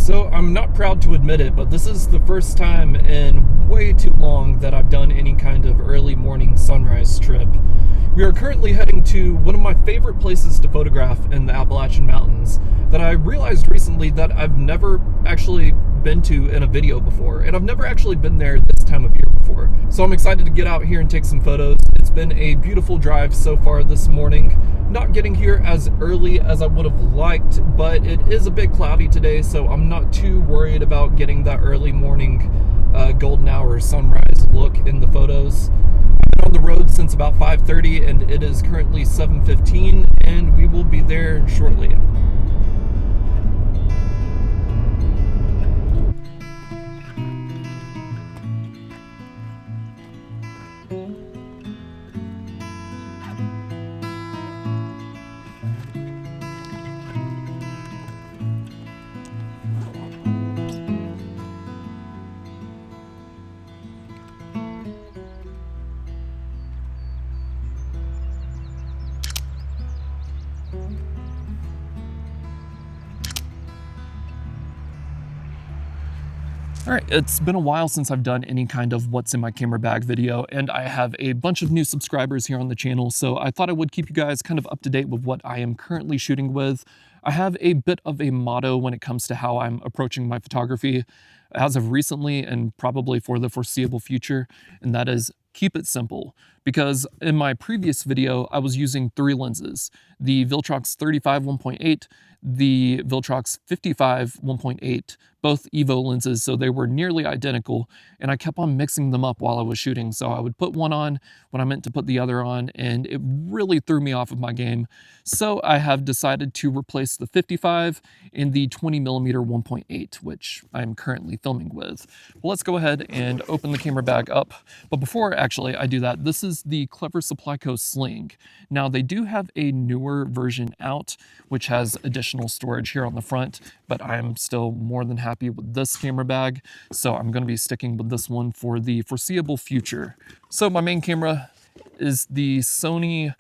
So I'm not proud to admit it, but this is the first time in way too long that I've done any kind of early morning sunrise trip. We are currently heading to one of my favorite places to photograph in the Appalachian Mountains that I realized recently that I've never actually been to in a video before, and I've never actually been there this time of year before. So I'm excited to get out here and take some photos. It's been a beautiful drive so far this morning. Not getting here as early as I would have liked, but it is a bit cloudy today, so I'm not too worried about getting that early morning golden hour sunrise look in the photos. Been on the road since about 5:30 and it is currently 7:15 and we will be there shortly. All right, it's been a while since I've done any kind of what's in my camera bag video, and I have a bunch of new subscribers here on the channel, so I thought I would keep you guys kind of up to date with what I am currently shooting with. I have a bit of a motto when it comes to how I'm approaching my photography as of recently and probably for the foreseeable future, and that is keep it simple. Because in my previous video, I was using three lenses, the Viltrox 35 1.8, the Viltrox 55 1.8, both Evo lenses, so they were nearly identical, and I kept on mixing them up while I was shooting. So I would put one on when I meant to put the other on, and it really threw me off of my game. So I have decided to replace the 55 in the 20mm 1.8, which I'm currently filming with. Well, let's go ahead and open the camera bag up. But before actually I do that, this is the Clever Supply Co. Sling. Now they do have a newer version out, which has additional storage here on the front, but I'm still more than happy with this camera bag, so I'm going to be sticking with this one for the foreseeable future. So my main camera is the Sony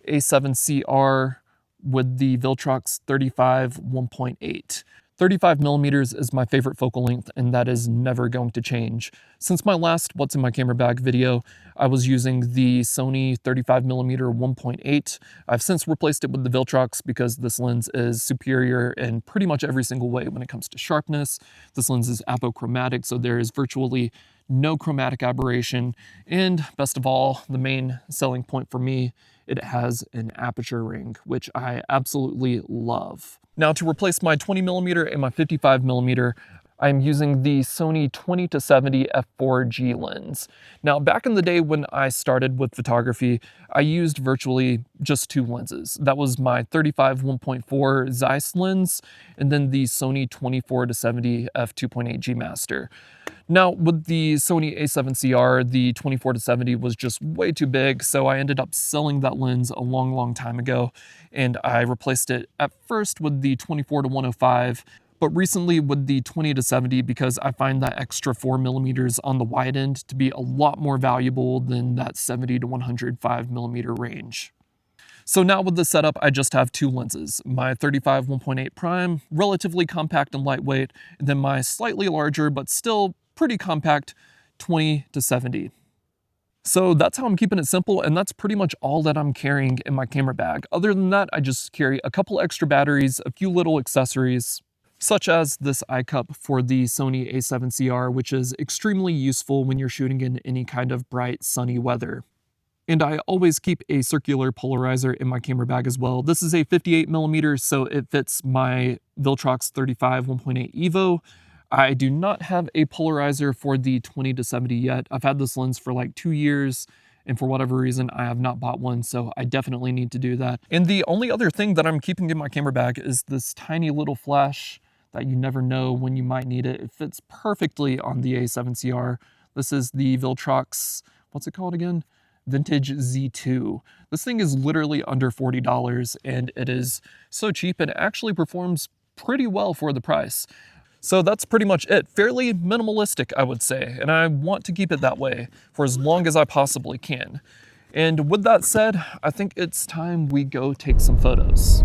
a7CR with the Viltrox 35 1.8. 35mm is my favorite focal length, and that is never going to change. Since my last What's in My Camera Bag video, I was using the Sony 35mm 1.8. I've since replaced it with the Viltrox because this lens is superior in pretty much every single way when it comes to sharpness. This lens is apochromatic, so there is virtually no chromatic aberration, and best of all, the main selling point for me, it has an aperture ring, which I absolutely love. Now to replace my 20mm and my 55mm, I'm using the Sony 20-70 f4G lens. Now back in the day when I started with photography, I used virtually just two lenses. That was my 35 1.4 Zeiss lens, and then the Sony 24-70 f2.8G Master. Now with the Sony a7CR, the 24-70 was just way too big, so I ended up selling that lens a long time ago, and I replaced it at first with the 24-105, but recently with the 20-70 because I find that extra 4mm on the wide end to be a lot more valuable than that 70 to 105mm range. So now with this setup, I just have two lenses, my 35 1.8 prime, relatively compact and lightweight, and then my slightly larger but still pretty compact 20-70. So that's how I'm keeping it simple, and that's pretty much all that I'm carrying in my camera bag. Other than that, I just carry a couple extra batteries, a few little accessories, such as this eye cup for the Sony a7CR, which is extremely useful when you're shooting in any kind of bright, sunny weather. And I always keep a circular polarizer in my camera bag as well. This is a 58mm, so it fits my Viltrox 35 1.8 Evo. I do not have a polarizer for the 20-70 yet. I've had this lens for like 2 years, and for whatever reason, I have not bought one, so I definitely need to do that. And the only other thing that I'm keeping in my camera bag is this tiny little flash that you never know when you might need it. It fits perfectly on the a7CR. This is the Viltrox, what's it called again? Vintage Z2. This thing is literally under $40, and it is so cheap, and it actually performs pretty well for the price. So that's pretty much it. Fairly minimalistic, I would say, and I want to keep it that way for as long as I possibly can. And with that said, I think it's time we go take some photos.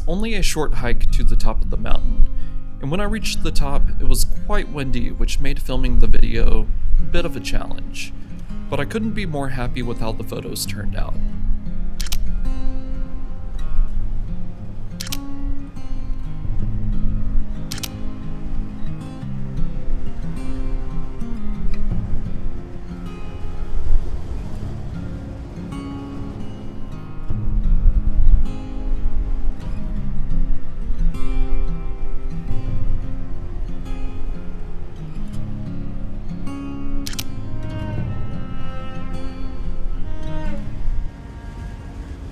only a short hike to the top of the mountain, and when I reached the top, it was quite windy, which made filming the video a bit of a challenge. But I couldn't be more happy with how the photos turned out.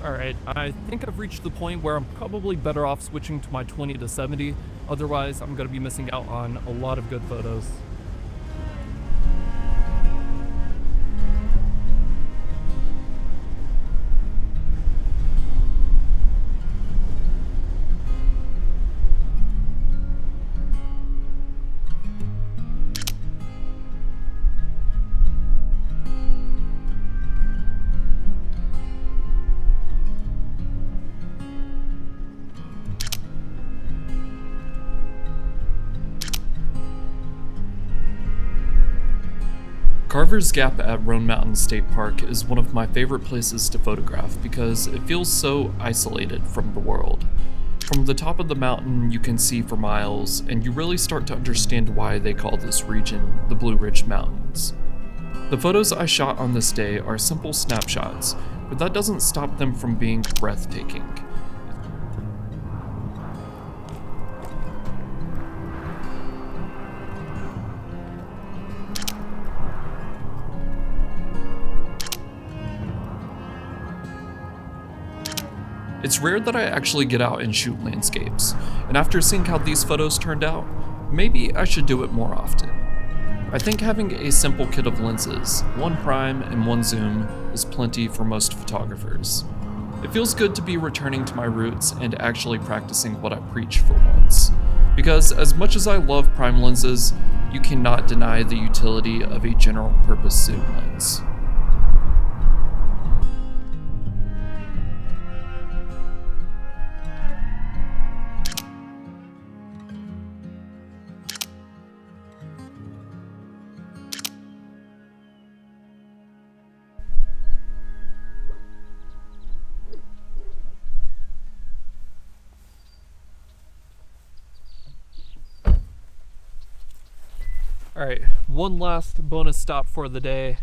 Alright, I think I've reached the point where I'm probably better off switching to my 20 to 70, otherwise I'm going to be missing out on a lot of good photos. Carver's Gap at Roan Mountain State Park is one of my favorite places to photograph because it feels so isolated from the world. From the top of the mountain, you can see for miles, and you really start to understand why they call this region the Blue Ridge Mountains. The photos I shot on this day are simple snapshots, but that doesn't stop them from being breathtaking. It's rare that I actually get out and shoot landscapes, and after seeing how these photos turned out, maybe I should do it more often. I think having a simple kit of lenses, one prime and one zoom, is plenty for most photographers. It feels good to be returning to my roots and actually practicing what I preach for once. Because as much as I love prime lenses, you cannot deny the utility of a general purpose zoom lens. Alright, one last bonus stop for the day.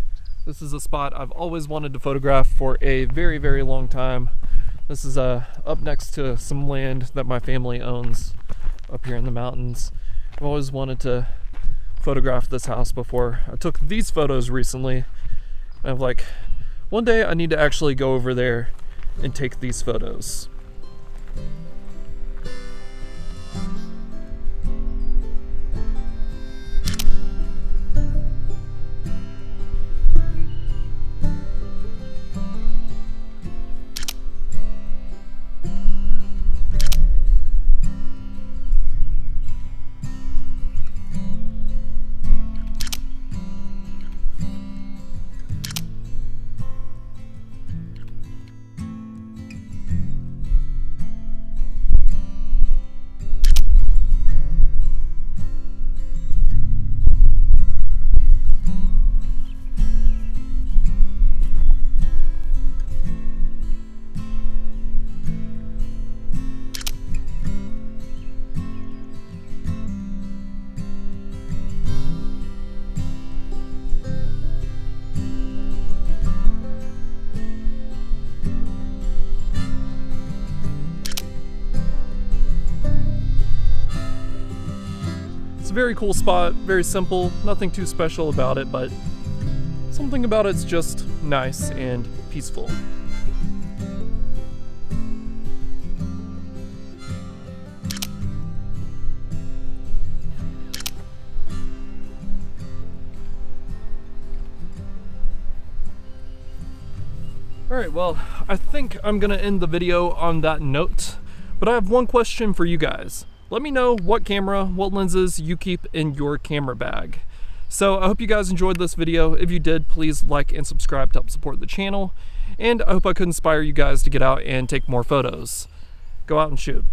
This is a spot I've always wanted to photograph for a very, very long time. This is up next to some land that my family owns up here in the mountains. I've always wanted to photograph this house before. I took these photos recently, and I'm like, one day I need to actually go over there and take these photos. It's a very cool spot, very simple, nothing too special about it, but something about it's just nice and peaceful. Alright, well, I think I'm gonna end the video on that note, but I have one question for you guys. Let me know what camera, what lenses you keep in your camera bag. So I hope you guys enjoyed this video. If you did, please like and subscribe to help support the channel. And I hope I could inspire you guys to get out and take more photos. go out and shoot.